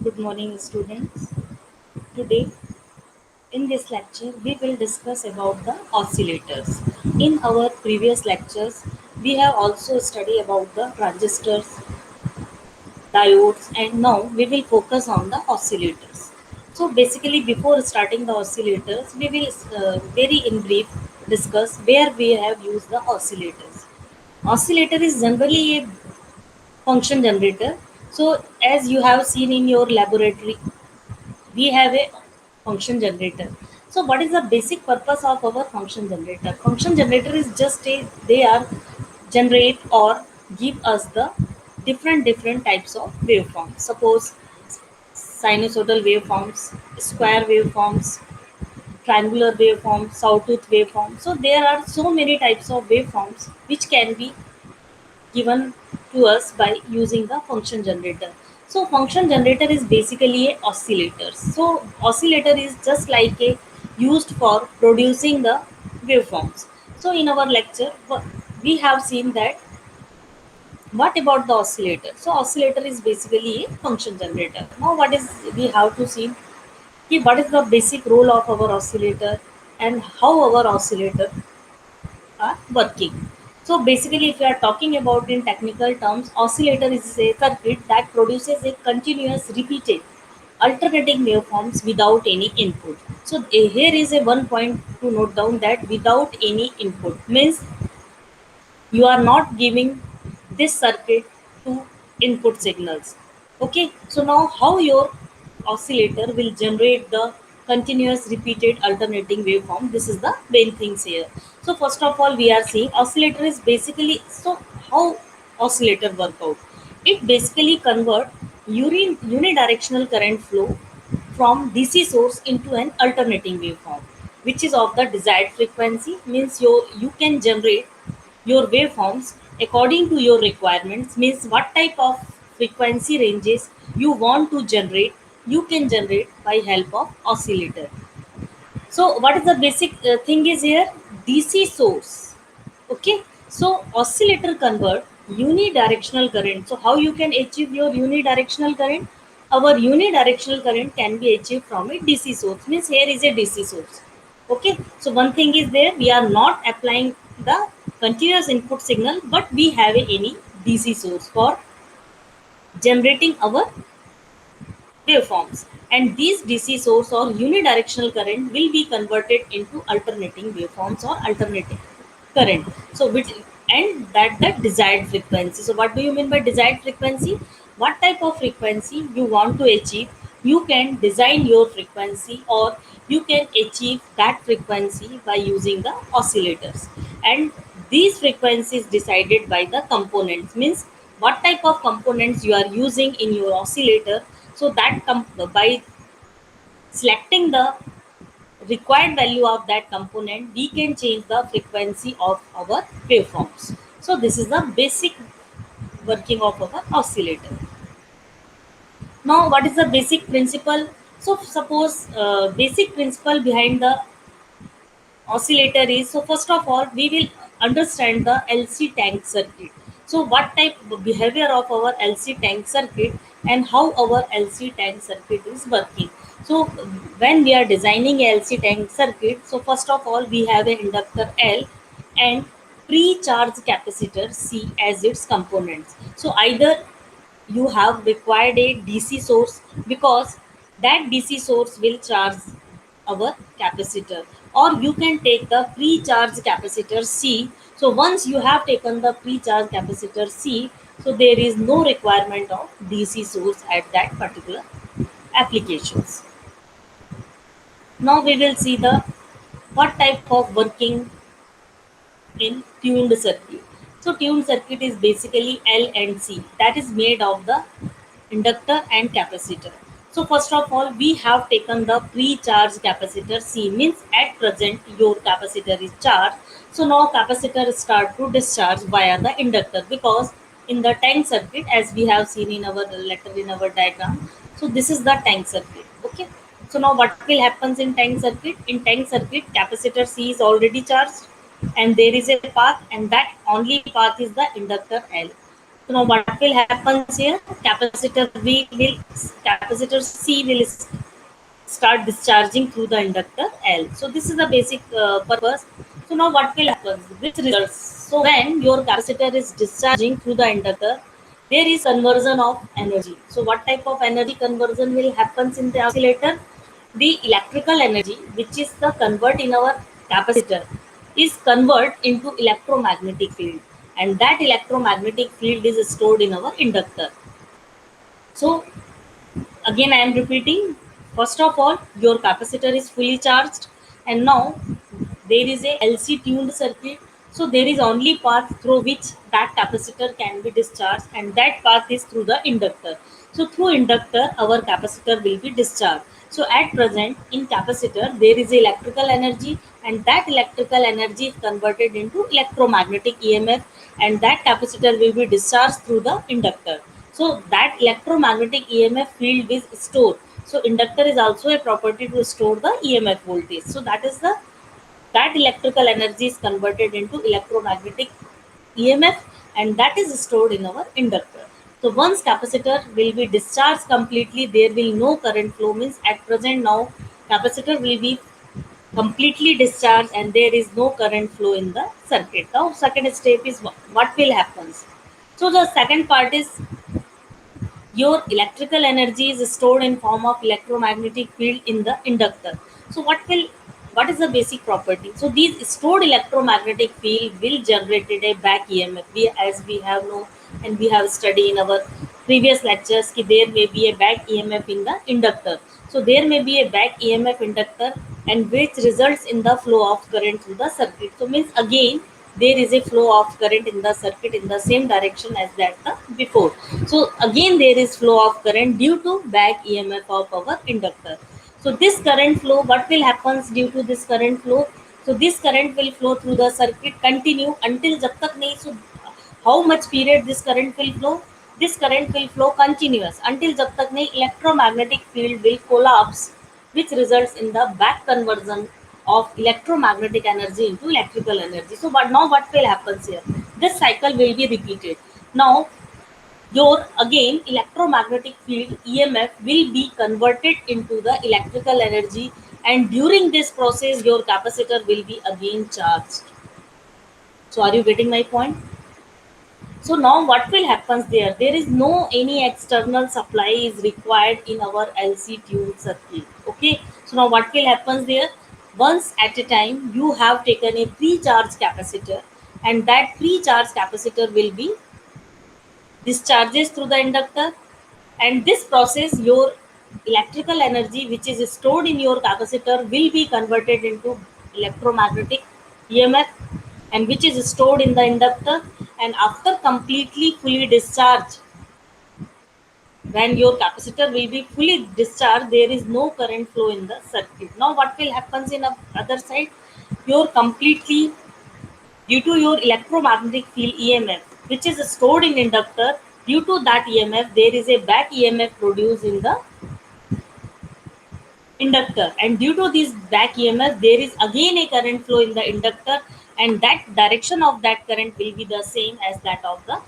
Good morning, students. Today, in this lecture, we will discuss about the oscillators. In our previous lectures, we have also studied about the transistors, diodes, and now we will focus on the oscillators. So, basically, before starting the oscillators, we will very in brief discuss where we have used the oscillators. Oscillator is generally a function generator. So, as you have seen in your laboratory, we have a function generator. So what is the basic purpose of our function generator? Function generator is just a they are generate or give us the different types of waveforms. Suppose sinusoidal waveforms, square waveforms, triangular waveforms, sawtooth waveforms. So there are so many types of waveforms which can be given to us by using the function generator. So function generator is basically a oscillator. So oscillator is just like a used for producing the waveforms. So in our lecture, we have seen that what about the oscillator? So oscillator is basically a function generator. Now what is we have to see what is the basic role of our oscillator and how our oscillator are working. So basically, if we are talking about in technical terms, oscillator is a circuit that produces a continuous repeated alternating waveforms without any input. So here is a one point to note down that without any input means you are not giving this circuit to input signals. Okay, so now how your oscillator will generate the continuous repeated alternating waveform, this is the main things here. So first of all we are seeing oscillator is basically, so how oscillator work out, it basically convert unidirectional current flow from DC source into an alternating waveform, which is of the desired frequency. Means you can generate your waveforms according to your requirements. Means what type of frequency ranges you want to generate, you can generate by help of oscillator. So what is the basic thing is here, DC source. Okay, so oscillator convert unidirectional current. So how you can achieve your unidirectional current? Our unidirectional current can be achieved from a DC source. Means here is a DC source. Okay, so one thing is there, we are not applying the continuous input signal, but we have any DC source for generating our waveforms, and these DC source or unidirectional current will be converted into alternating waveforms or alternating current. So which, and that the desired frequency. So what do you mean by desired frequency? What type of frequency you want to achieve, you can design your frequency or you can achieve that frequency by using the oscillators. And these frequencies decided by the components, means what type of components you are using in your oscillator. So that by selecting the required value of that component, we can change the frequency of our waveforms. So this is the basic working of our oscillator. Now what is the basic principle? So suppose basic principle behind the oscillator is, so first of all we will understand the LC tank circuit. So what type of behavior of our LC tank circuit and how our LC tank circuit is working. So when we are designing a LC tank circuit, so first of all we have an inductor L and pre-charge capacitor C as its components. So either you have required a DC source, because that DC source will charge our capacitor, or you can take the pre-charge capacitor C. So once you have taken the pre-charge capacitor C, so there is no requirement of DC source at that particular applications. Now we will see the what type of working in tuned circuit. So tuned circuit is basically L and C, that is made of the inductor and capacitor. So first of all we have taken the pre-charged capacitor C, means at present your capacitor is charged. So now capacitor start to discharge via the inductor, because in the tank circuit, as we have seen in our letter in our diagram, so this is the tank circuit. Okay, so now what will happens in tank circuit? In tank circuit capacitor C is already charged and there is a path, and that only path is the inductor L. So now what will happen here? Capacitor C will start discharging through the inductor L. So this is the basic purpose. So now what will happen? Which results? So when your capacitor is discharging through the inductor, there is conversion of energy. So what type of energy conversion will happen in the oscillator? The electrical energy, which is the convert in our capacitor, is convert into electromagnetic field, and that electromagnetic field is stored in our inductor. So again, I am repeating. First of all, your capacitor is fully charged, and now there is a LC tuned circuit. So there is only path through which that capacitor can be discharged, and that path is through the inductor. So through inductor, our capacitor will be discharged. So at present, in capacitor, there is electrical energy, and that electrical energy is converted into electromagnetic EMF, and that capacitor will be discharged through the inductor. So that electromagnetic EMF field is stored. So inductor is also a property to store the EMF voltage. So that electrical energy is converted into electromagnetic EMF, and that is stored in our inductor. So once capacitor will be discharged completely, there will no current flow. Means at present now capacitor will be completely discharged and there is no current flow in the circuit. Now second step is what will happen. So the second part is your electrical energy is stored in form of electromagnetic field in the inductor. So what is the basic property? So these stored electromagnetic field will generate a back EMF. As we have know and we have studied in our previous lectures, there may be a back EMF in the inductor. So there may be a back EMF inductor, and which results in the flow of current through the circuit. So means again there is a flow of current in the circuit in the same direction as that the before. So again there is flow of current due to back EMF of our inductor. So this current flow, what will happen due to this current flow? So this current will flow through the circuit continue until jab tak nahi. So how much period this current will flow? This current will flow continuous until jab tak nahi electromagnetic field will collapse, which results in the back conversion of electromagnetic energy into electrical energy. So but now what will happen here? This cycle will be repeated. Now your again electromagnetic field EMF will be converted into the electrical energy, and during this process your capacitor will be again charged. So are you getting my point? So now what will happen there? There is no any external supply is required in our LC tune circuit. Okay. So now what will happen there? Once at a time you have taken a pre-charge capacitor, and that pre-charge capacitor will be discharges through the inductor, and this process your electrical energy which is stored in your capacitor will be converted into electromagnetic EMF, and which is stored in the inductor, and after completely fully discharged, when your capacitor will be fully discharged, there is no current flow in the circuit. Now what will happen in the other side? Your completely due to your electromagnetic field EMF, which is stored in inductor, due to that EMF, there is a back EMF produced in the inductor, and due to this back EMF, there is again a current flow in the inductor, and that direction of that current will be the same as that of the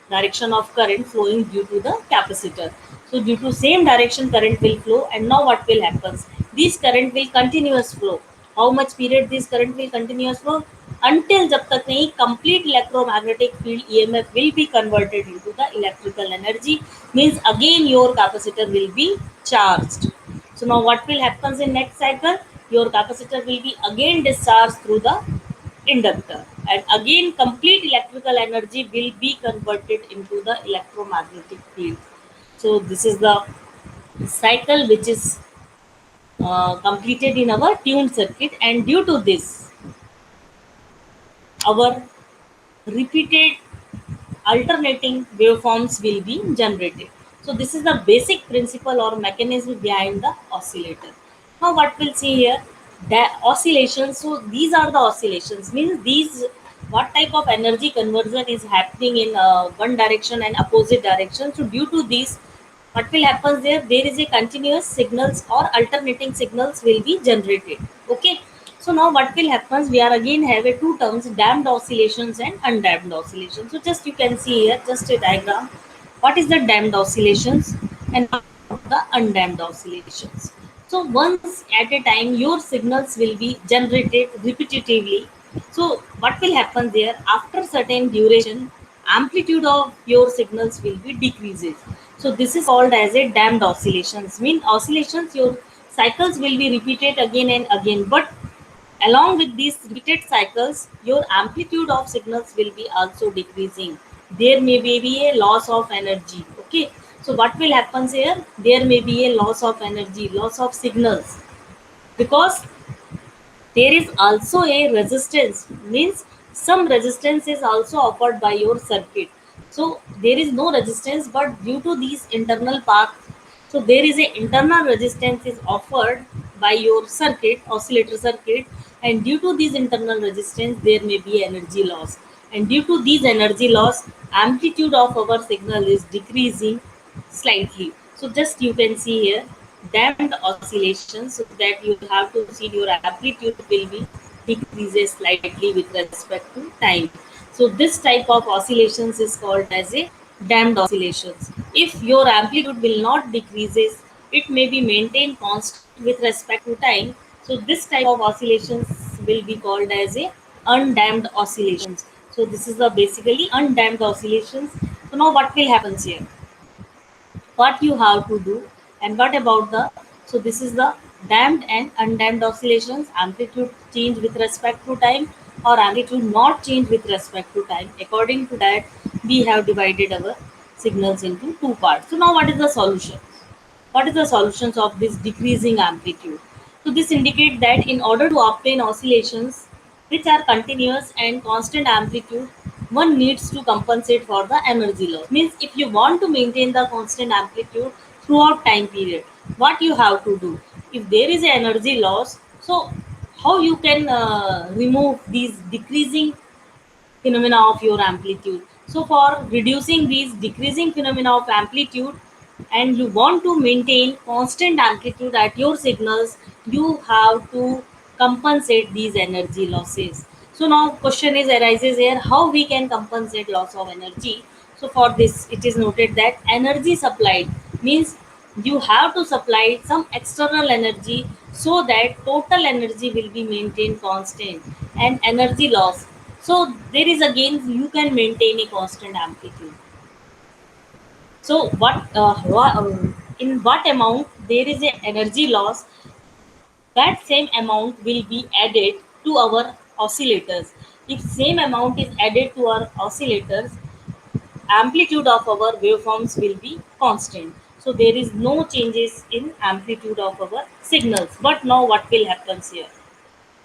direction of current flowing due to the capacitor. So due to same direction current will flow, and now what will happen? This current will continuous flow. How much period this current will continuous flow? Until जब तक नहीं complete electromagnetic field EMF will be converted into the electrical energy, means again your capacitor will be charged. So now what will happen in next cycle? Your capacitor will be again discharged through the inductor, and again complete electrical energy will be converted into the electromagnetic field. So this is the cycle which is completed in our tuned circuit, and due to this our repeated alternating waveforms will be generated. So this is the basic principle or mechanism behind the oscillator. Now what we'll see here, the oscillations. So these are the oscillations, means these what type of energy conversion is happening in one direction and opposite direction. So due to this, what will happen there? There is a continuous signals or alternating signals will be generated. Okay. So now what will happen? We are again have a two terms, damped oscillations and undamped oscillations. So just you can see here, just a diagram. What is the damped oscillations and what about the undamped oscillations? So once at a time, your signals will be generated repetitively. So what will happen there? After certain duration, amplitude of your signals will be decreases. So this is called as a damped oscillations. Mean oscillations, your cycles will be repeated again and again, but along with these repeated cycles, your amplitude of signals will be also decreasing. There may be a loss of energy. Okay. So what will happen here? There may be a loss of energy, loss of signals, because there is also a resistance, means some resistance is also offered by your circuit. So there is no resistance, but due to these internal paths, so there is a internal resistance is offered by your circuit, oscillator circuit, and due to this internal resistance there may be energy loss, and due to this energy loss, amplitude of our signal is decreasing slightly. So just you can see here, damped oscillations, so that you have to see your amplitude will be decreases slightly with respect to time. So this type of oscillations is called as a damped oscillations. If your amplitude will not decreases, it may be maintained constant with respect to time. So this type of oscillations will be called as a undamped oscillations. So this is the basically undamped oscillations. So now what will happen here? What you have to do, and what about the, so this is the damped and undamped oscillations, amplitude change with respect to time or amplitude not change with respect to time. According to that, we have divided our signals into two parts. So now what is the solution? What is the solutions of this decreasing amplitude? So this indicate that in order to obtain oscillations which are continuous and constant amplitude, one needs to compensate for the energy loss. Means if you want to maintain the constant amplitude throughout time period, what you have to do? If there is a energy loss, so how you can remove these decreasing phenomena of your amplitude. So for reducing these decreasing phenomena of amplitude, and you want to maintain constant amplitude at your signals, you have to compensate these energy losses. So now question is arises here, how we can compensate loss of energy. So for this it is noted that energy supplied means you have to supply some external energy so that total energy will be maintained constant, and energy loss, so there is again you can maintain a constant amplitude. So in what amount there is a energy loss, that same amount will be added to our oscillators. If same amount is added to our oscillators, amplitude of our waveforms will be constant. So there is no changes in amplitude of our signals. But now what will happen here?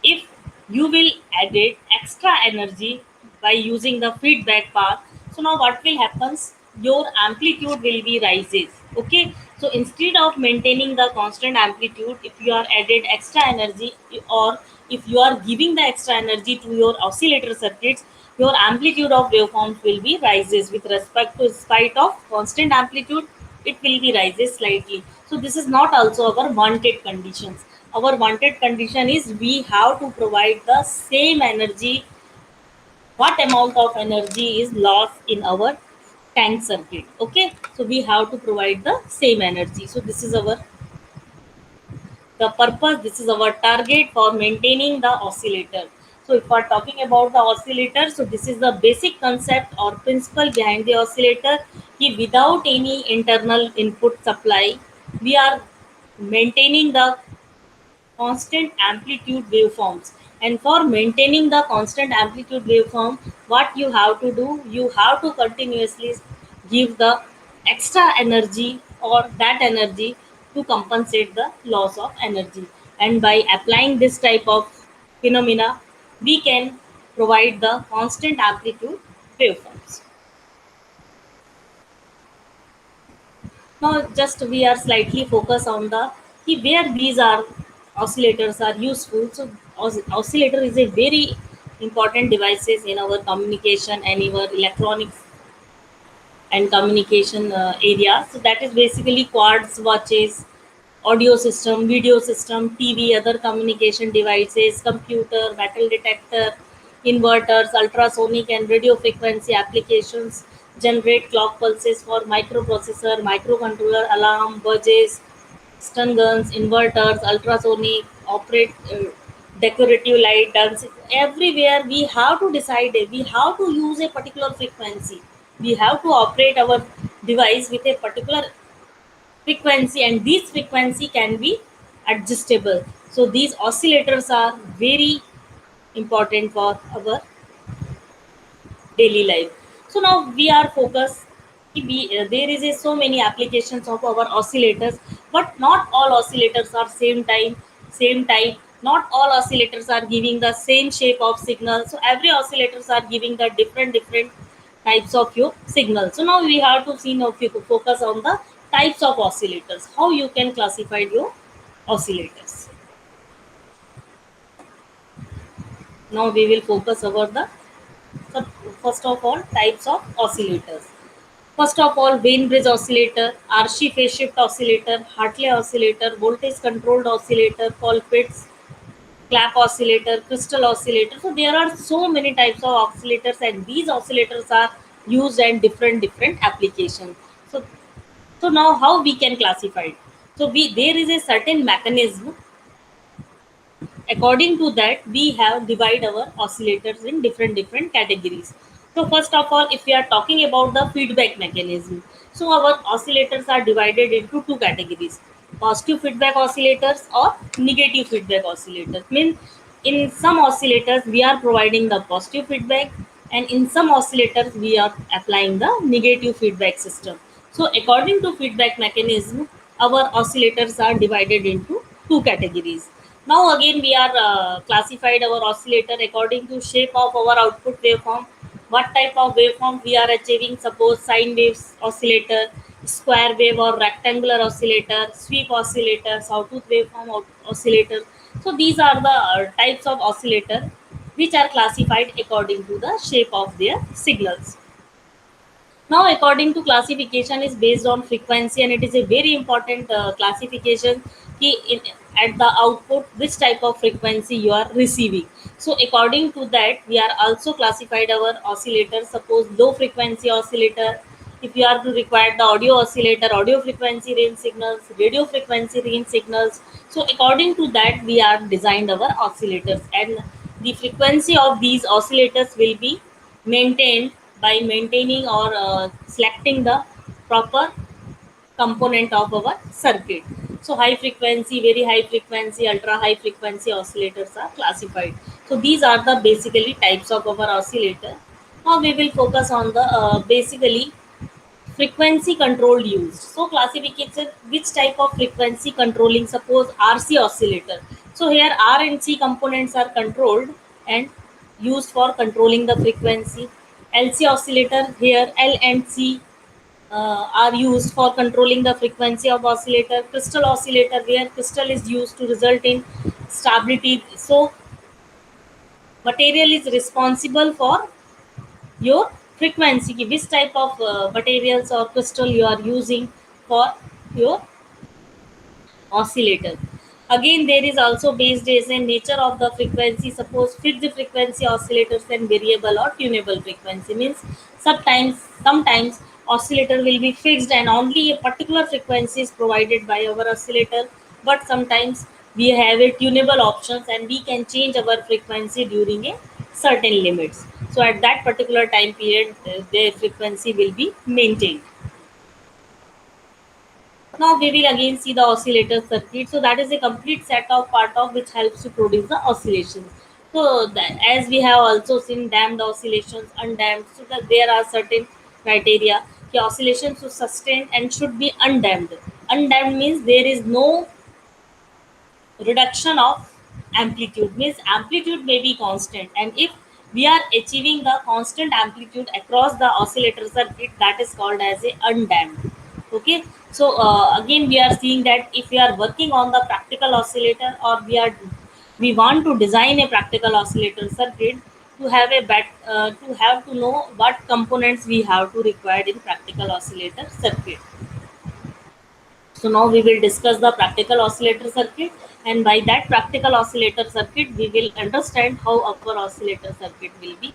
If you will added extra energy by using the feedback path, so now what will happens? Your amplitude will be rises. Okay, so instead of maintaining the constant amplitude, if you are added extra energy, or if you are giving the extra energy to your oscillator circuits, your amplitude of waveforms will be rises with respect to, spite of constant amplitude, it will be rises slightly. So this is not also our wanted conditions. Our wanted condition is we have to provide the same energy, what amount of energy is lost in our tank circuit. Okay, so we have to provide the same energy. So this is our the purpose, this is our target for maintaining the oscillator. So if we are talking about the oscillator, so this is the basic concept or principle behind the oscillator, कि without any internal input supply we are maintaining the constant amplitude waveforms. And for maintaining the constant amplitude waveform, what you have to do, you have to continuously give the extra energy or that energy to compensate the loss of energy. And by applying this type of phenomena, we can provide the constant amplitude waveforms. Now, just we are slightly focused on the where these are oscillators are useful. So, oscillator is a very important devices in our communication and our electronics and communication area. So that is basically quartz watches, audio system, video system, TV, other communication devices, computer, metal detector, inverters, ultrasonic and radio frequency applications, generate clock pulses for microprocessor, microcontroller, alarm, budgets, stun guns, inverters, ultrasonic, operate decorative light, dance. Everywhere we have to decide it. We have to use a particular frequency. We have to operate our device with a particular frequency, and this frequency can be adjustable. So these oscillators are very important for our daily life. So now we are focused. There is so many applications of our oscillators, but not all oscillators are same time, same type. Not all oscillators are giving the same shape of signal. So every oscillators are giving the different types of your signal. So now we have to see now if you focus on the types of oscillators. How you can classify your oscillators. Now we will focus over the so first of all types of oscillators. First of all, Wien bridge oscillator, RC phase shift oscillator, Hartley oscillator, voltage controlled oscillator, Colpitts, clap oscillator, crystal oscillator. So there are so many types of oscillators, and these oscillators are used in different applications. So so now how we can classify it? So we there is a certain mechanism. According to that, we have divide our oscillators in different categories. So first of all, if we are talking about the feedback mechanism, so our oscillators are divided into two categories: positive feedback oscillators or negative feedback oscillators. Means in some oscillators we are providing the positive feedback, and in some oscillators we are applying the negative feedback system. So according to feedback mechanism, our oscillators are divided into two categories. Now again we are classified our oscillator according to shape of our output waveform. What type of waveform we are achieving? Suppose sine waves oscillator, square wave or rectangular oscillator, sweep oscillator, sawtooth waveform oscillator. So these are the types of oscillator which are classified according to the shape of their signals. Now, according to classification, is based on frequency, and it is a very important classification. At the output, which type of frequency you are receiving. So, according to that, we are also classified our oscillator. Suppose low frequency oscillator. If you are to require the audio oscillator, audio frequency range signals, radio frequency range signals. So, according to that, we are designed our oscillators, and the frequency of these oscillators will be maintained by maintaining or selecting the proper component of our circuit. So high frequency, very high frequency, ultra high frequency oscillators are classified. So these are the basically types of our oscillator. Now we will focus on the basically frequency controlled used. So classification, which type of frequency controlling, suppose RC oscillator. So here R and C components are controlled and used for controlling the frequency. LC oscillator, here L and C are used for controlling the frequency of oscillator. Crystal oscillator, where crystal is used to result in stability. So material is responsible for your frequency, ki which type of materials or crystal you are using for your oscillator. Again, there is also based as a nature of the frequency. Suppose fixed frequency oscillators and variable or tunable frequency. Means sometimes oscillator will be fixed and only a particular frequency is provided by our oscillator, but sometimes we have a tunable options and we can change our frequency during a certain limits. So at that particular time period, the frequency will be maintained. Now we will again see the oscillator circuit. So that is a complete set of part of which helps to produce the oscillations. So as we have also seen damped oscillations, undamped. So that there are certain criteria. The oscillations should sustain and should be undamped. Undamped means there is no reduction of amplitude. Means amplitude may be constant, and if we are achieving the constant amplitude across the oscillator circuit, that is called as a undamped. Okay, so again we are seeing that if we are working on the practical oscillator, or we want to design a practical oscillator circuit, to have a to have to know what components we have to require in practical oscillator circuit. So now we will discuss the practical oscillator circuit, and by that practical oscillator circuit, we will understand how our oscillator circuit will be.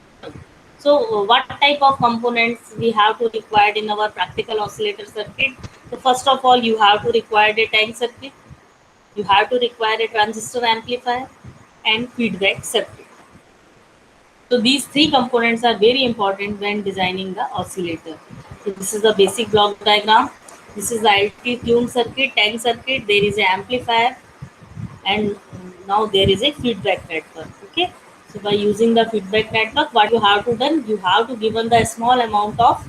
So what type of components we have to require in our practical oscillator circuit? So first of all, you have to require a tank circuit, you have to require a transistor amplifier, and feedback circuit. So these three components are very important when designing the oscillator. So this is the basic block diagram. This is the LT tune circuit, tank circuit. There is an amplifier, and now there is a feedback network. Okay. So by using the feedback network, what you have to done, you have to given the small amount of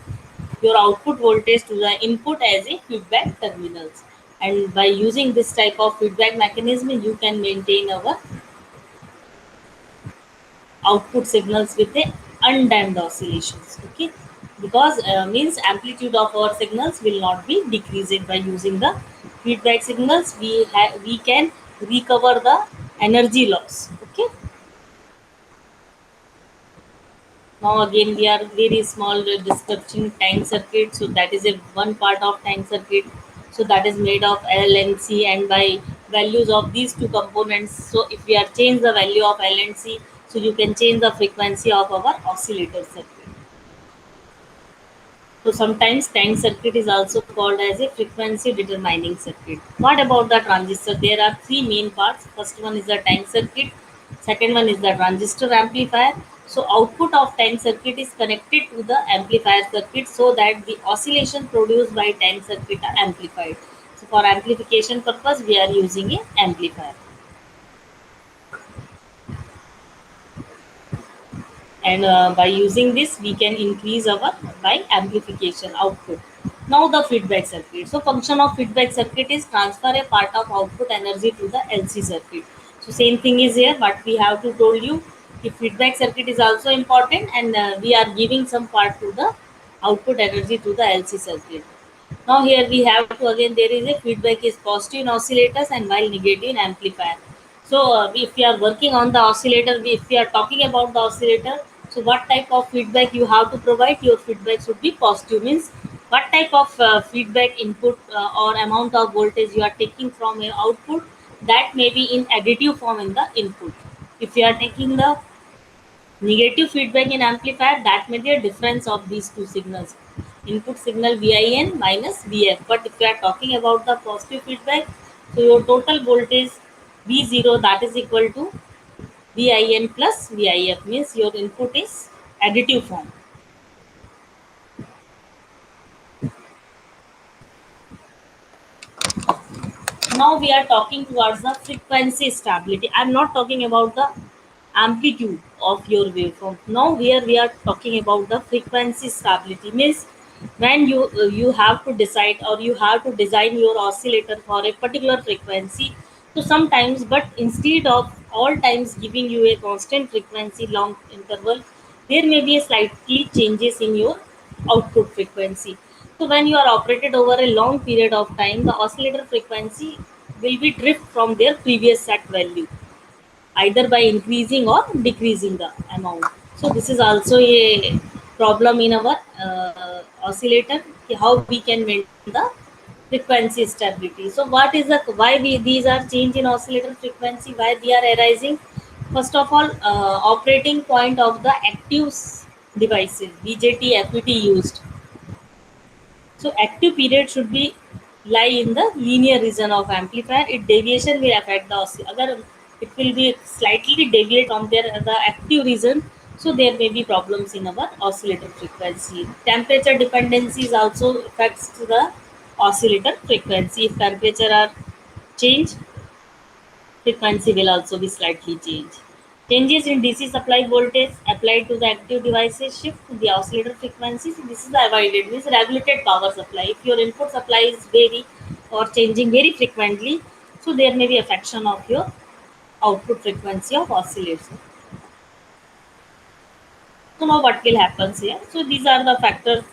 your output voltage to the input as a feedback terminals. And by using this type of feedback mechanism, you can maintain our output signals with a undamped oscillations. Okay, because means amplitude of our signals will not be decreased. By using the feedback signals, we can recover the energy loss. Okay, now again we are very small discussing tank circuit. So that is a one part of tank circuit. So that is made of L and C, and by values of these two components. So if we are change the value of L and C, so you can change the frequency of our oscillator circuit. So sometimes tank circuit is also called as a frequency determining circuit. What about the transistor? There are three main parts. First one is the tank circuit. Second one is the transistor amplifier. So output of tank circuit is connected to the amplifier circuit so that the oscillation produced by tank circuit are amplified. So for amplification purpose, we are using a amplifier. And by using this we can increase our by amplification output. Now the feedback circuit. So function of feedback circuit is transfer a part of output energy to the LC circuit. So same thing is here, but we have to told you the feedback circuit is also important, and we are giving some part to the output energy to the LC circuit. Now here we have to again, there is a feedback is positive in oscillators and while negative in amplifier. So if we are working on the oscillator, if we are talking about the oscillator, so what type of feedback you have to provide? Your feedback should be positive. Means what type of feedback input or amount of voltage you are taking from your output, that may be in additive form in the input. If you are taking the negative feedback in amplifier, that may be a difference of these two signals. Input signal VIN minus VF. But if you are talking about the positive feedback, so your total voltage V0, that is equal to VIN plus VIF, means your input is additive form. Now we are talking towards the frequency stability. I'm not talking about the amplitude of your waveform. Now here we are talking about the frequency stability. Means when you have to decide or you have to design your oscillator for a particular frequency. So sometimes, but instead of all times giving you a constant frequency long interval, there may be a slightly changes in your output frequency. So when you are operated over a long period of time, the oscillator frequency will be drift from their previous set value, either by increasing or decreasing the amount. So this is also a problem in our oscillator, how we can maintain the frequency stability. So what is the why we these are change in oscillator frequency, why they are arising? First of all, operating point of the active devices, BJT, FET used. So active period should be lie in the linear region of amplifier. It deviation will affect the other. It will be slightly deviate from their the active region. So there may be problems in our oscillator frequency. Temperature dependencies also affects to the oscillator frequency. If temperature are changed, frequency will also be slightly changed. Changes in DC supply voltage applied to the active devices shift the oscillator frequency. So this is the avoided, means regulated power supply. If your input supply is vary or changing very frequently, so there may be affection of your output frequency of oscillation. So now what will happen here? So these are the factors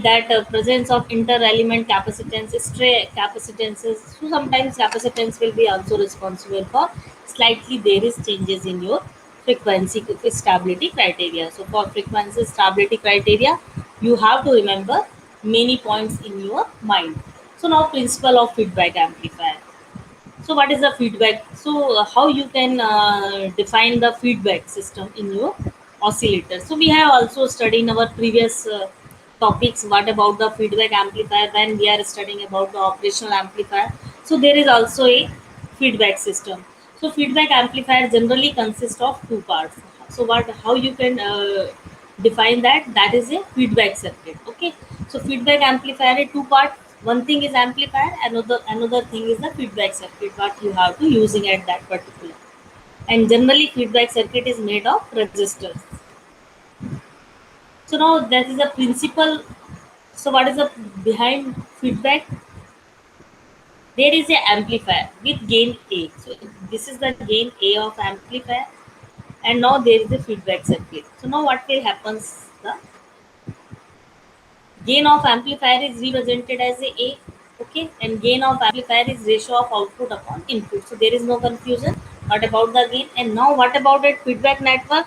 that presence of inter-element capacitance, stray capacitances. So sometimes capacitance will be also responsible for slightly there is changes in your frequency stability criteria. So for frequency stability criteria, you have to remember many points in your mind. So now principle of feedback amplifier. So what is the feedback? So how you can define the feedback system in your oscillator? So we have also studied in our previous topics what about the feedback amplifier when we are studying about the operational amplifier. So there is also a feedback system. So feedback amplifier generally consists of two parts. So what how you can define that? That is a feedback circuit. Okay. So feedback amplifier is two parts. One thing is amplifier, another thing is the feedback circuit what you have to using at that particular. And generally feedback circuit is made of resistors. So now that is the principle. So what is the behind feedback? There is a amplifier with gain A. So this is the gain A of amplifier, and now there is a feedback circuit. So now what will happens? The gain of amplifier is represented as a, okay, and gain of amplifier is ratio of output upon input. So there is no confusion. What about the gain? And now what about that feedback network?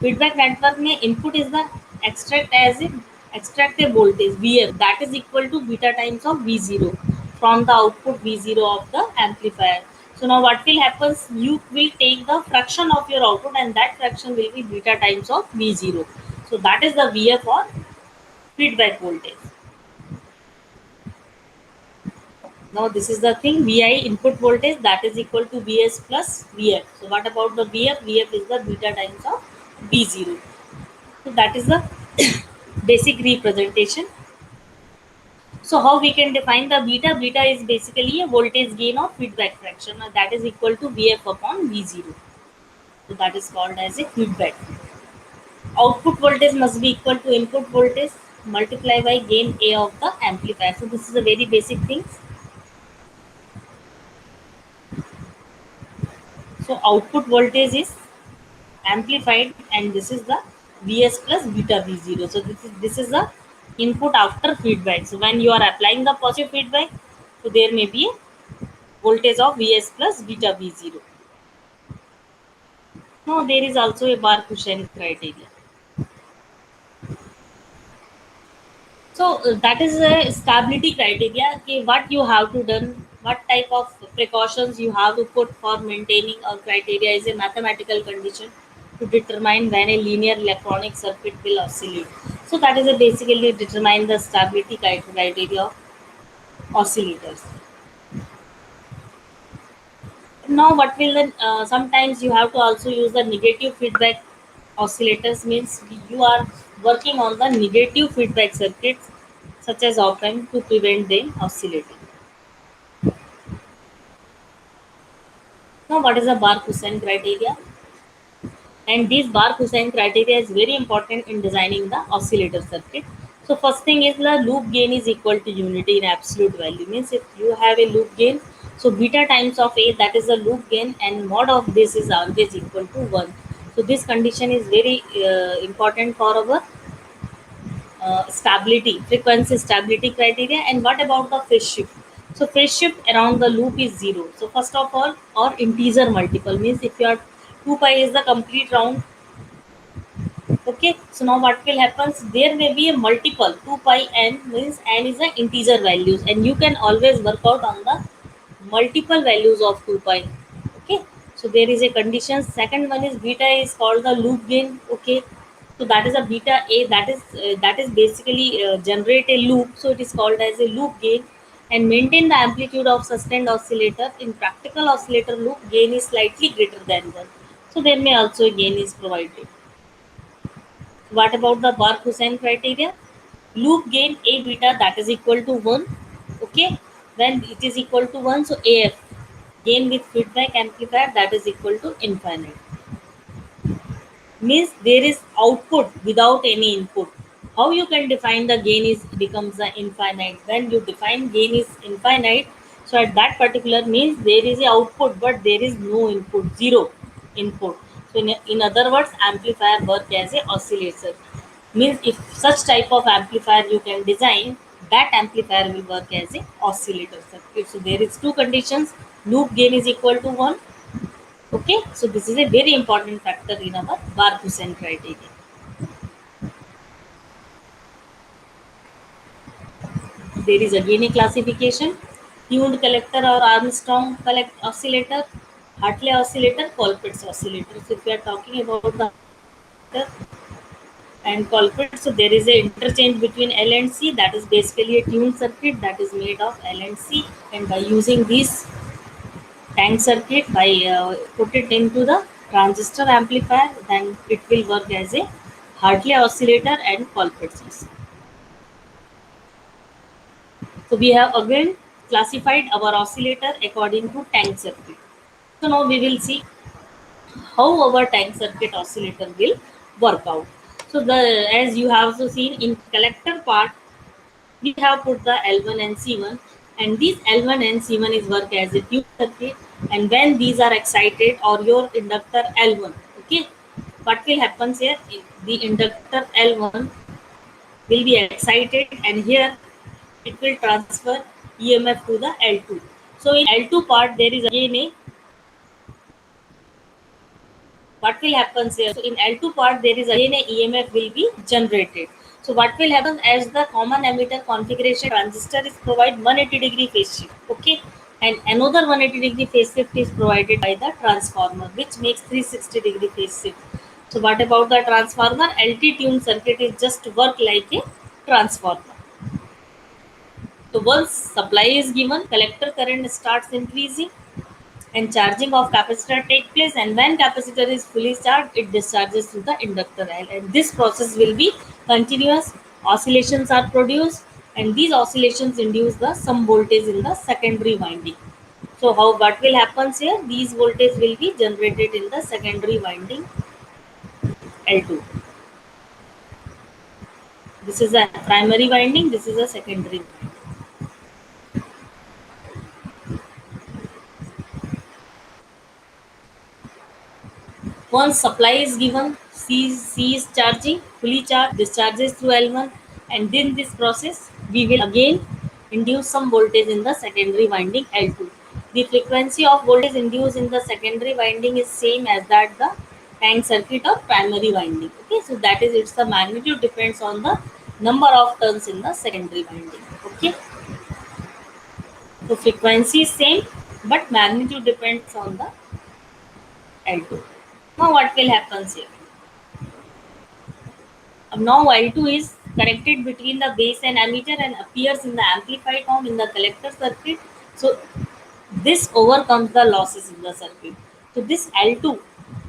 Feedback network में input is the extract as in extract a voltage VF that is equal to beta times of V0 from the output V0 of the amplifier. So now what will happens? You will take the fraction of your output and that fraction will be beta times of V0. So that is the VF or feedback voltage. Now this is the thing Vi input voltage that is equal to Vs plus Vf. So what about the Vf? Vf is the beta times of V0. So that is the basic representation. So how we can define the beta? Beta is basically a voltage gain of feedback fraction that is equal to Vf upon V0. So that is called as a feedback. Output voltage must be equal to input voltage multiplied by gain A of the amplifier. So this is a very basic thing. So output voltage is amplified and this is the Vs plus beta V0. So this is the input after feedback. So when you are applying the positive feedback, so there may be a voltage of Vs plus beta V0. Now there is also a Bar-Hussein criteria. So that is a stability criteria. Okay, what you have to done, what type of precautions you have to put for maintaining a criteria is a mathematical condition to determine when a linear electronic circuit will oscillate. So that is a basically determine the stability criteria of oscillators. Now what will the sometimes you have to also use the negative feedback oscillators means you are working on the negative feedback circuits such as op amp to prevent them oscillating. Now what is the Bar-Hussein criteria? And this Bar-Hussein criteria is very important in designing the oscillator circuit. So first thing is the loop gain is equal to unity in absolute value. Means if you have a loop gain, so beta times of A that is the loop gain and mod of this is always equal to 1. So this condition is very important for our stability, frequency stability criteria. And what about the phase shift? So phase shift around the loop is 0. So first of all, or integer multiple means if your 2 pi is the complete round. Okay, so now what will happen? There may be a multiple 2 pi n means n is the integer values and you can always work out on the multiple values of 2 pi. Okay, so there is a condition. Second one is beta is called the loop gain. Okay, so that is a beta a that is basically generate a loop. So it is called as a loop gain and maintain the amplitude of sustained oscillator. In practical oscillator loop, gain is slightly greater than 1. So there may also a gain is provided. What about the Bar-Hussein criteria? Loop gain A beta that is equal to 1. Okay. When it is equal to 1, so AF gain with feedback amplifier that is equal to infinite. Means there is output without any input. How you can define the gain is becomes the infinite. When you define gain is infinite, so at that particular means there is a output but there is no input, zero input. So in other words, amplifier work as a oscillator. Means if such type of amplifier you can design, that amplifier will work as a oscillator circuit. So there is two conditions. Loop gain is equal to 1. Okay, so this is a very important factor in our Bar-Hussein criteria. there is again a classification: tuned collector or Armstrong collect oscillator, Hartley oscillator, Colpitts oscillator. So if we are talking about the and Colpitts, so there is a interchange between L and C. That is basically a tuned circuit that is made of L and C, and by using this tank circuit, by put it into the transistor amplifier, then it will work as a Hartley oscillator and Colpitts oscillator. So we have again classified our oscillator according to tank circuit. So now we will see how our tank circuit oscillator will work out. So the as you have also seen in collector part, we have put the L1 and C1, and these L1 and C1 is work as a tube circuit, and when these are excited or your inductor L1, okay, what will happen here? The inductor L1 will be excited, and here it will transfer EMF to the L2. So in L2 part there is again a what will happen here? So in L2 part there is again a EMF will be generated. So what will happen, as the common emitter configuration transistor is provide 180-degree phase shift, okay, and another 180-degree phase shift is provided by the transformer, which makes 360-degree phase shift. So what about the transformer? LT tuned circuit is just work like a transformer. So once supply is given, collector current starts increasing and charging of capacitor take place, and when capacitor is fully charged, it discharges to the inductor L, and this process will be continuous. Oscillations are produced, and these oscillations induce the some voltage in the secondary winding. So how what will happen here? These voltage will be generated in the secondary winding L2. This is a primary winding, this is a secondary winding. Once supply is given, C is charging, fully charged, discharges through L1, and in this process, we will again induce some voltage in the secondary winding L2. The frequency of voltage induced in the secondary winding is same as that the tank circuit or primary winding. Okay, so that is its the magnitude depends on the number of turns in the secondary winding. Okay, so frequency is same, but magnitude depends on the L2. Now what will happen here? Now L2 is connected between the base and emitter and appears in the amplified form in the collector circuit. So this overcomes the losses in the circuit. So this L2,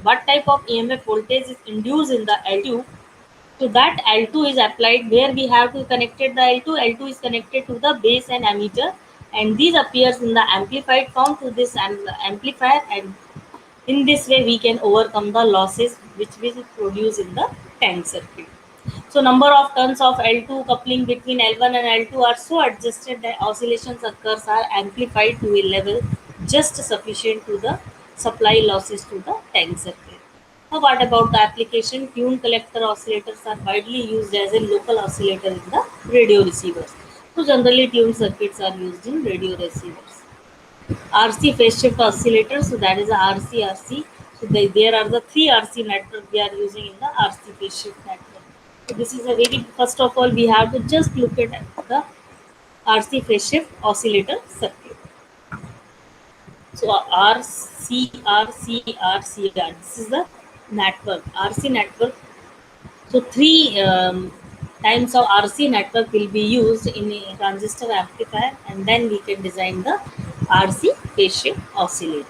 what type of EMF voltage is induced in the L2? So that L2 is applied where we have to connected the L2. L2 is connected to the base and emitter, and these appears in the amplified form to this amplifier, and in this way we can overcome the losses which we produce in the tank circuit. So number of turns of L2 coupling between L1 and L2 are so adjusted that oscillations occurs are amplified to a level just sufficient to the supply losses to the tank circuit. Now what about the application? Tuned collector oscillators are widely used as a local oscillator in the radio receivers. So generally tuned circuits are used in radio receivers. RC phase shift oscillator, so that is a RC. So there are the three RC network we are using in the RC phase shift network. So this is a very first of all we have to just look at the RC phase shift oscillator circuit. So RC. This is the network RC network. So three times of RC network will be used in a transistor amplifier, and then we can design the RC phase shift oscillators.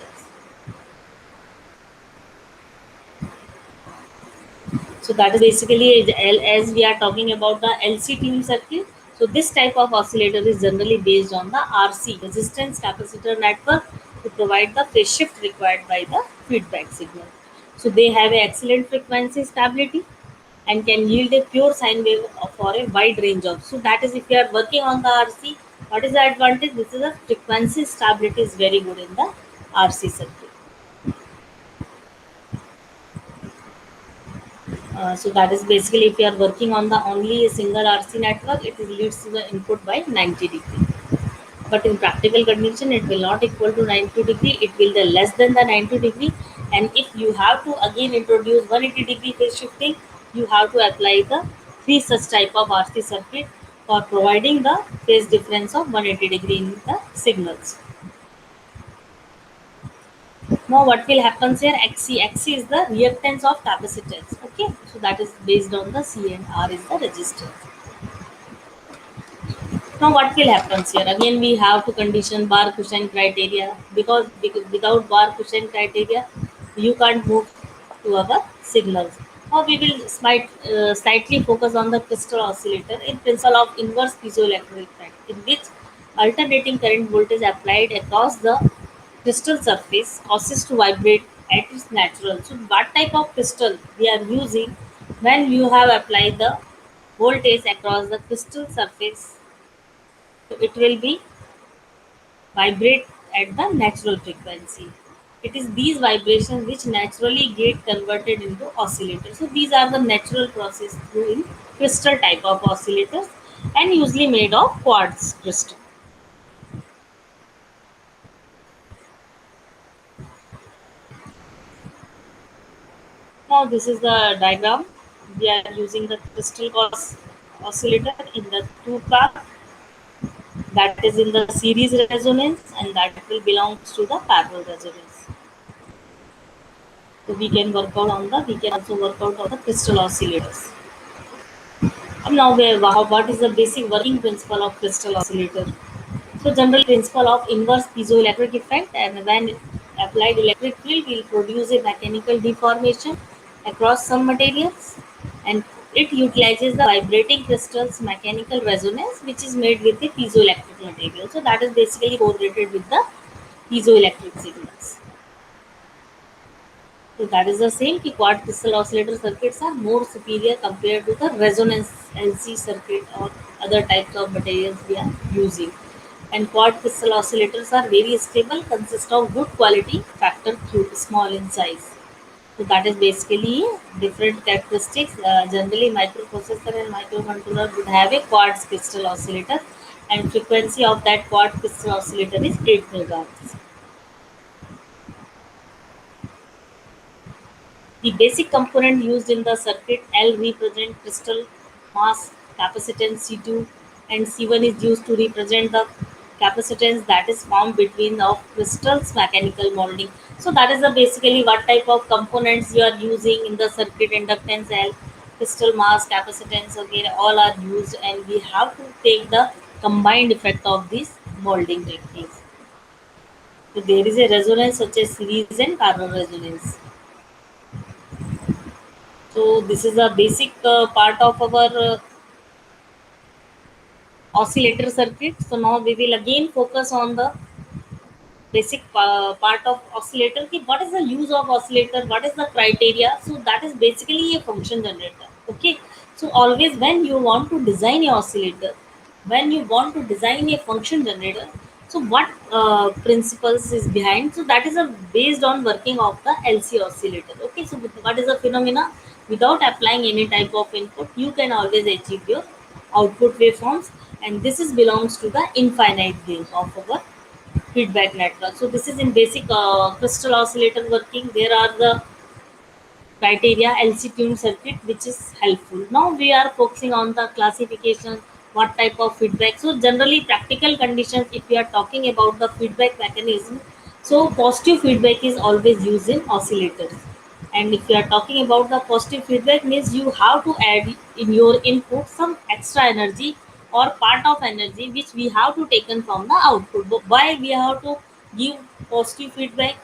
So that is basically as we are talking about the LC tuned circuit. So this type of oscillator is generally based on the RC resistance capacitor network to provide the phase shift required by the feedback signal. So they have an excellent frequency stability and can yield a pure sine wave for a wide range of. So that is if you are working on the RC, what is the advantage? This is the frequency stability is very good in the RC circuit. So that is basically if you are working on the only a single RC network, it leads to the input by 90 degree. But in practical condition, it will not equal to 90 degree. It will be less than the 90 degree. And if you have to again introduce 180 degree phase shifting, you have to apply the three such type of RC circuit for providing the phase difference of 180 degree in the signals. Now what will happen here? Xc is the reactance of capacitance. Okay, so that is based on the C and R is the resistance. Now what will happen here? Again we have to condition Bar-Hussein criteria, because without Bar-Hussein criteria you can't move to our signals. Now we will slightly focus on the crystal oscillator in principle of inverse piezoelectric effect, in which alternating current voltage applied across the crystal surface causes to vibrate at its natural. So what type of crystal we are using? When you have applied the voltage across the crystal surface, so it will be vibrate at the natural frequency. It is these vibrations which naturally get converted into oscillators. So these are the natural process through in crystal type of oscillators, and usually made of quartz crystal. Now this is the diagram. We are using the oscillator in the two path, that is in the series resonance, and that will belongs to the parallel resonance. So we can also work out on the crystal oscillators. Now, what is the basic working principle of crystal oscillator? So, general principle of inverse piezoelectric effect, and when applied electric field will produce a mechanical deformation across some materials, and it utilizes the vibrating crystal's mechanical resonance, which is made with the piezoelectric material. So, that is basically correlated with the piezoelectric signals. So that is the same कि quad crystal oscillator circuits are more superior compared to the resonance LC circuit or other types of materials we are using. And quad crystal oscillators are very stable, consist of good quality, factor Q, small in size. So that is basically different characteristics. Generally, microprocessor and microcontroller would have a quartz crystal oscillator, and frequency of that quartz crystal oscillator is 8 megahertz. The basic component used in the circuit L represent crystal mass capacitance C2, and C1 is used to represent the capacitance that is formed between of crystals mechanical molding. So that is the basically what type of components you are using in the circuit: inductance L, crystal mass capacitance, okay, all are used, and we have to take the combined effect of these molding techniques. So there is a resonance such as series and parallel resonance. So this is a basic part of our oscillator circuit. So now we will again focus on the basic part of oscillator. Ki what is the use of oscillator? What is the criteria? So that is basically a function generator. Okay. So always when you want to design a oscillator, when you want to design a function generator, so what principles is behind? So that is a based on working of the LC oscillator. Okay. So what is the phenomena? Without applying any type of input, you can always achieve your output waveforms, and this is belongs to the infinite range of our feedback network. So this is in basic crystal oscillator working. There are the criteria LC tuned circuit which is helpful. Now we are focusing on the classification, what type of feedback. So generally practical conditions, if we are talking about the feedback mechanism, so positive feedback is always used in oscillators. And if you are talking about the positive feedback means you have to add in your input some extra energy or part of energy which we have to taken from the output. But why we have to give positive feedback?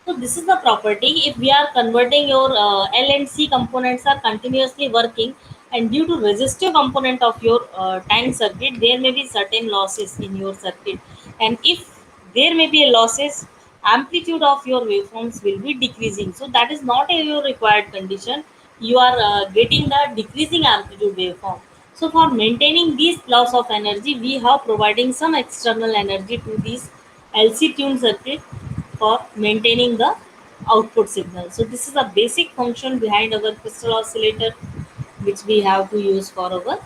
So this is the property. If we are converting your L and C components are continuously working, and due to resistive component of your tank circuit, there may be certain losses in your circuit. And if there may be a losses, amplitude of your waveforms will be decreasing. So that is not a your required condition. You are getting the decreasing amplitude waveform. So for maintaining this loss of energy, we have providing some external energy to this LC tuned circuit for maintaining the output signal. So this is a basic function behind our crystal oscillator which we have to use for our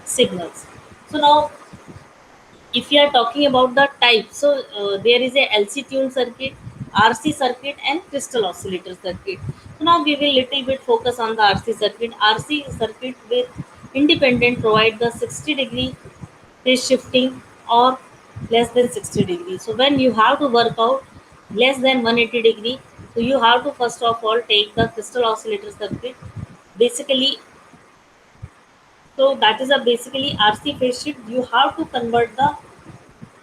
signals. So now if you are talking about the type, so there is a LC tuned circuit, RC circuit, and crystal oscillator circuit. So now we will little bit focus on the RC circuit. RC circuit with independent provide the 60 degree phase shifting or less than 60 degrees. So when you have to work out less than 180 degree, so you have to first of all take the crystal oscillator circuit. Basically, so that is a basically RC phase shift. You have to convert the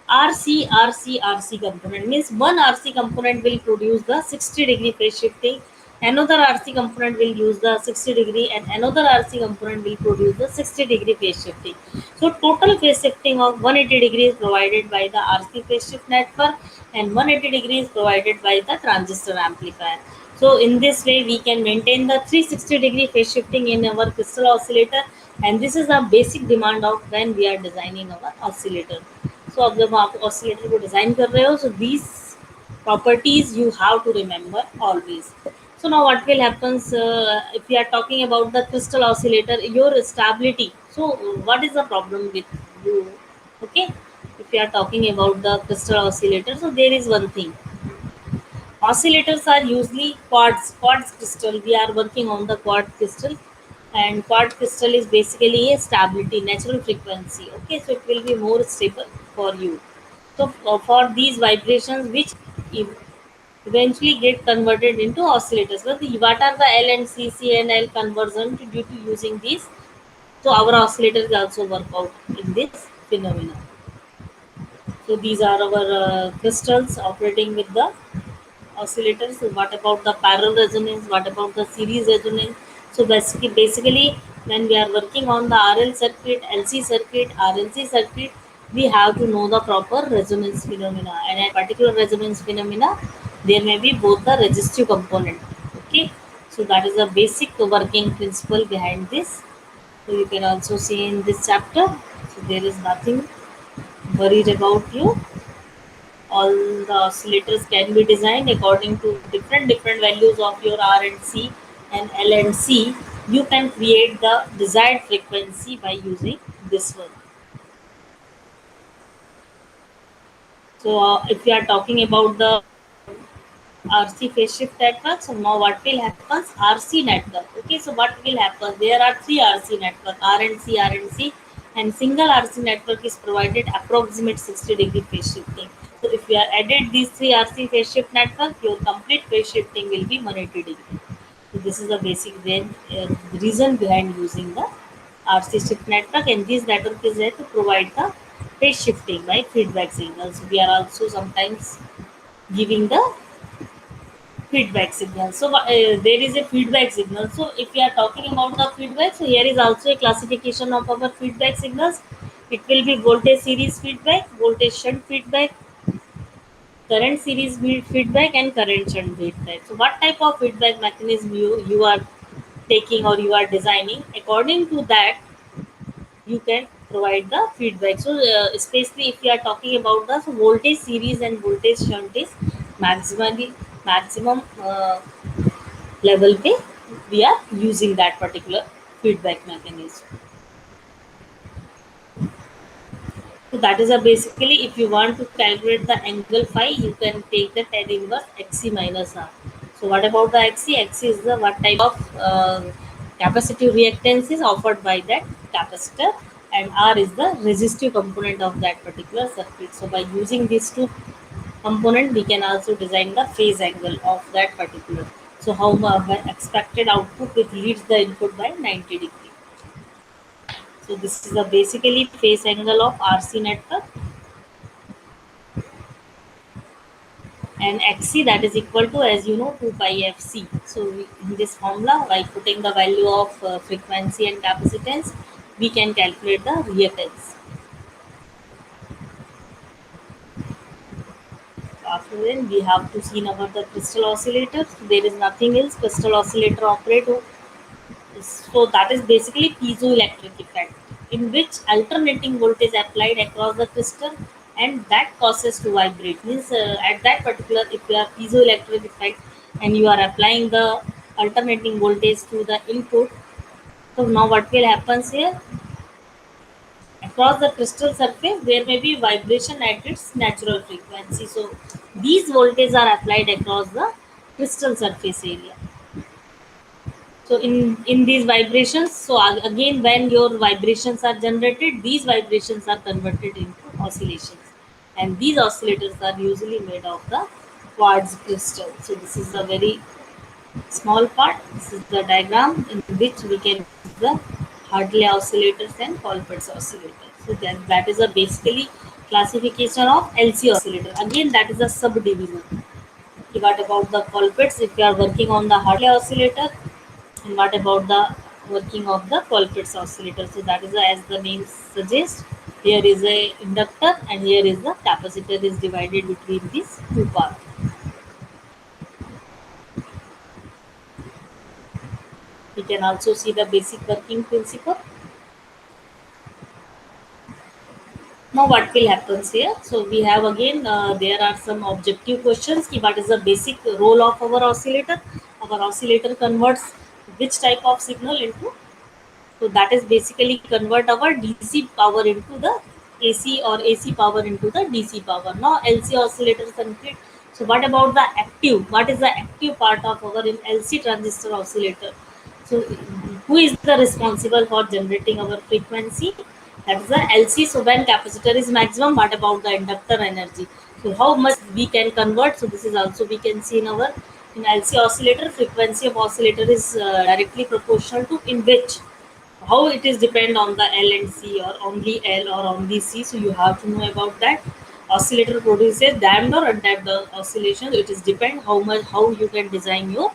RC component means one RC component will produce the 60-degree phase shifting, another RC component will use the 60 degree, and another RC component will produce the 60-degree phase shifting. So total phase shifting of 180 degrees provided by the RC phase shift network and 180 degrees provided by the transistor amplifier. So in this way we can maintain the 360-degree phase shifting in our crystal oscillator, and this is a basic demand of when we are designing our oscillator. So अब जब आप oscillator को design कर रहे हो, so these properties you have to remember always. So now what will happens if we are talking about the crystal oscillator, your stability. So what is the problem with you? Okay, if we are talking about the crystal oscillator, so there is one thing. Oscillators are usually quartz crystal. We are working on the quartz crystal, and quartz crystal is basically a stability, natural frequency. Okay, so it will be more stable for you. So for these vibrations, which ev- eventually get converted into oscillators. But what are the L and C and L conversion due to using these? So our oscillators also work out in this phenomena. So these are our crystals operating with the oscillators. So what about the parallel resonance? What about the series resonance? So basically, when we are working on the RL circuit, LC circuit, RLC circuit, we have to know the proper resonance phenomena. And a particular resonance phenomena, there may be both the resistive component. Okay, so that is the basic working principle behind this. So you can also see in this chapter. So there is nothing worried about you. All the oscillators can be designed according to different values of your R and C and L and C. You can create the desired frequency by using this one. So if we are talking about the RC phase shift network, so now what will happen? RC network. Okay, so what will happen? There are three RC network, R and C, and single RC network is provided approximate 60-degree phase shifting. So if you are added these three RC phase shift network, your complete phase shifting will be 180 degree. So this is the basic reason behind using the RC shift network, and this network is there to provide the phase shifting by feedback signals. We are also sometimes giving the feedback signal. So there is a feedback signal. So if we are talking about the feedback, so here is also a classification of our feedback signals. It will be voltage series feedback, voltage shunt feedback, current series feedback, and current shunt feedback. So what type of feedback mechanism you are taking or you are designing, according to that you can provide the feedback. So especially if we are talking about the, so voltage series and voltage shunt is maximum level पे we are using that particular feedback mechanism. So that is a basically, if you want to calculate the angle phi, you can take the tan inverse xc minus r. So what about the xc? Xc is the what type of capacitive reactance is offered by that capacitor, and r is the resistive component of that particular circuit. So by using these two component, we can also design the phase angle of that particular. So how expected output which leads the input by 90 degree. So this is a basically phase angle of RC network, and XC, that is equal to, as you know, 2 pi FC. So in this formula, by putting the value of frequency and capacitance, we can calculate the reactance. After then, we have to see about the crystal oscillator. So there is nothing else. Crystal oscillator operate. So that is basically piezoelectric effect, in which alternating voltage applied across the crystal, and that causes to vibrate. Means at that particular, if you are piezoelectric effect and you are applying the alternating voltage to the input, so now what will happen here? Across the crystal surface, there may be vibration at its natural frequency. So these voltages are applied across the crystal surface area. So in these vibrations, so again when your vibrations are generated, these vibrations are converted into oscillations, and these oscillators are usually made of the quartz crystal. So this is a very small part. This is the diagram in which we can use the Hartley oscillators and Colbert's oscillators. So that is a basically classification of LC oscillator. Again, that is a subdivision. What about the Colbert's? If you are working on the Hartley oscillator, and what about the working of the Colbert's oscillator? So that is as the name suggests. Here is a inductor and here is the capacitor is divided between these two parts. We can also see the basic working principle. Now what will happens here? So we have again there are some objective questions. Ki what is the basic role of our oscillator? Our oscillator converts which type of signal into, so that is basically convert our DC power into the AC or AC power into the DC power. Now LC oscillator circuit. So what about the active? What is the active part of our in LC transistor oscillator? So who is the responsible for generating our frequency? That is the LC. So when capacitor is maximum, what about the inductor energy? So how much we can convert? So this is also we can see in our in LC oscillator frequency of oscillator is directly proportional to in which, how it is depend on the L and C or only L or only C. So you have to know about that. Oscillator produces damped or undamped oscillation. It is depend how much how you can design your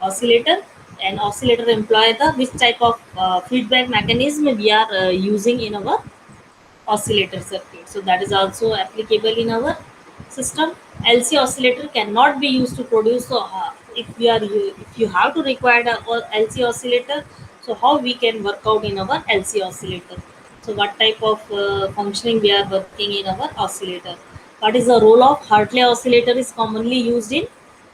oscillator, and oscillator employ the which type of feedback mechanism we are using in our oscillator circuit. So that is also applicable in our system. LC oscillator cannot be used to produce. So if we are if you have to require a LC oscillator, so how we can work out in our LC oscillator? So what type of functioning we are working in our oscillator? What is the role of Hartley oscillator is commonly used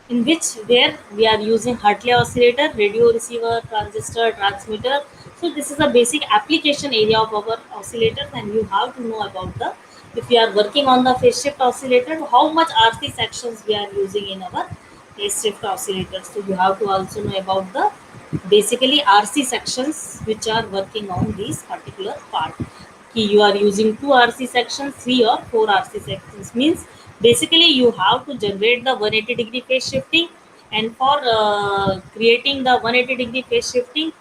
in which where we are using Hartley oscillator, radio receiver, transistor, transmitter. So this is a basic application area of our oscillators, and you have to know about the, if we are working on the phase shift oscillator, how much RC sections we are using in our phase shift oscillator. So you have to also know about the basically RC sections which are working on these particular part. You are using two RC sections, three or four RC sections, means basically you have to generate the 180-degree phase shifting, and for creating the 180-degree phase shifting,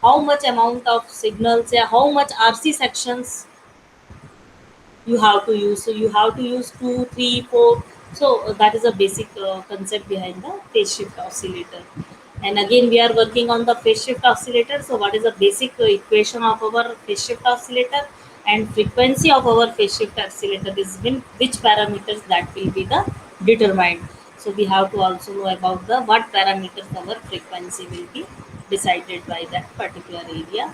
how much amount of signals, how much RC sections you have to use. So you have to use two, three, four. So that is a basic concept behind the phase shift oscillator. And again, we are working on the phase shift oscillator. So what is the basic equation of our phase shift oscillator and frequency of our phase shift oscillator is when which parameters that will be the determined. So we have to also know about the what parameters our frequency will be decided by that particular area.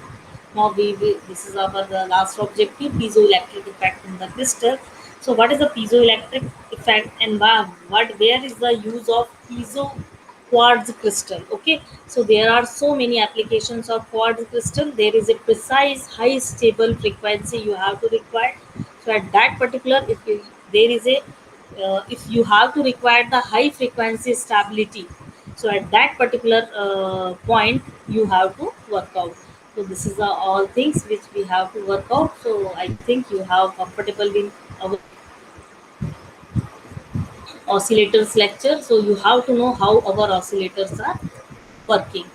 Now this is our the last objective, piezoelectric effect in the crystal. So what is the piezoelectric effect, and what where is the use of piezo quartz crystal? Okay, so there are so many applications of quartz crystal. There is a precise high stable frequency you have to require. So at that particular, if you, there is a if you have to require the high frequency stability, so at that particular point you have to work out. So this is all things which we have to work out. So I think you have comfortable in our oscillators lecture. So you have to know how our oscillators are working.